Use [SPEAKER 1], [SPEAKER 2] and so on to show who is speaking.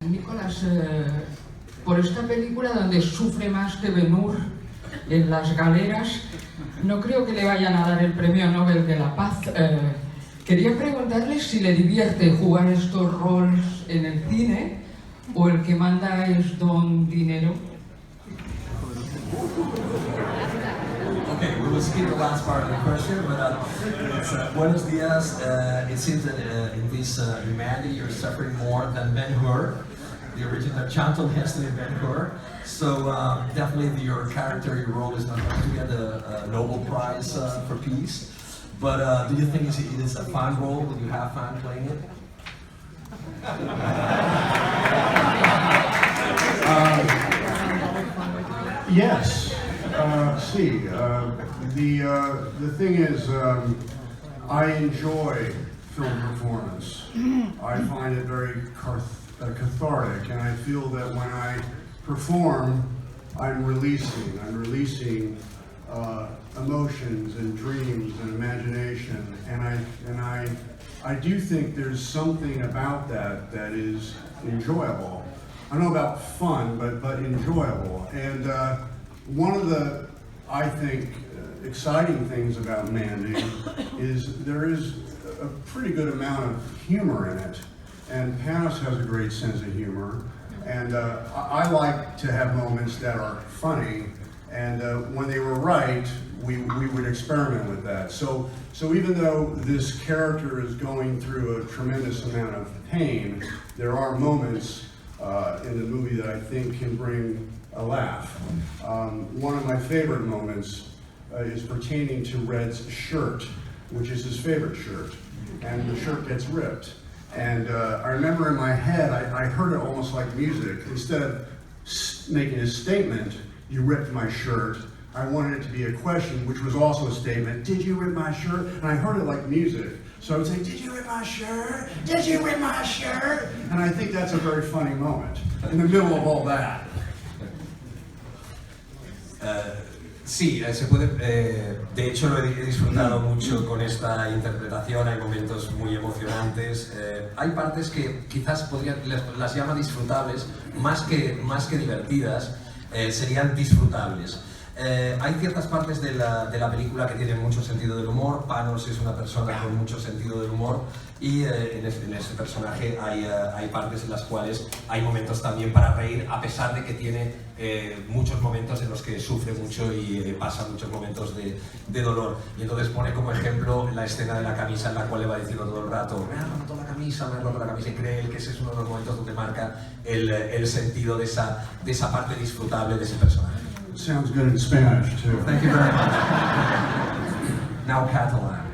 [SPEAKER 1] Nicolas, por esta película donde sufre más que Ben-Hur en las galeras, no creo que le vayan a dar el premio Nobel de la Paz. Quería preguntarle si le divierte jugar estos roles en el cine o el que manda es don dinero.
[SPEAKER 2] Okay, we will skip the last part of the question, but buenos días. It seems that in this Mandy you're suffering more than Ben-Hur, the original Chantal Heston in Ben-Hur. So definitely your character, your role is not going to get the Nobel Prize for Peace. But do you think it is a fun role? Will you have fun playing it?
[SPEAKER 3] Yes. The thing is, I enjoy film performance. I find it very cathartic, and I feel that when I perform, I'm releasing emotions and dreams and imagination, and I do think there's something about that is enjoyable. I don't know about fun, but enjoyable. And one of the, I think, exciting things about Mandy is there is a pretty good amount of humor in it, and Panos has a great sense of humor, and I like to have moments that are funny, and when they were right, we would experiment with that. So even though this character is going through a tremendous amount of pain, there are moments in the movie that I think can bring a laugh. One of my favorite moments is pertaining to Red's shirt, which is his favorite shirt, and the shirt gets ripped. And I remember in my head, I heard it almost like music. Instead of making a statement, "You ripped my shirt," I wanted it to be a question, which was also a statement, "Did you rip my shirt?" And I heard it like music. So I would say, "Did you rip my shirt? Did you rip my shirt?" And I think that's a very funny moment in the middle of all that.
[SPEAKER 2] Sí, se puede, de hecho lo he disfrutado mucho con esta interpretación, hay momentos muy emocionantes, hay partes que quizás las llama disfrutables, más que divertidas, serían disfrutables. Hay ciertas partes de la película que tienen mucho sentido del humor. Panos es una persona con mucho sentido del humor y en ese personaje hay partes en las cuales hay momentos también para reír, a pesar de que tiene muchos momentos en los que sufre mucho y pasa muchos momentos de dolor. Y entonces pone como ejemplo la escena de la camisa en la cual le va diciendo todo el rato: me ha roto la camisa, y cree él que ese es uno de los momentos donde marca el sentido de esa parte disfrutable de ese personaje.
[SPEAKER 3] Sounds good in Spanish, too.
[SPEAKER 2] Thank you very much. Now Catalan.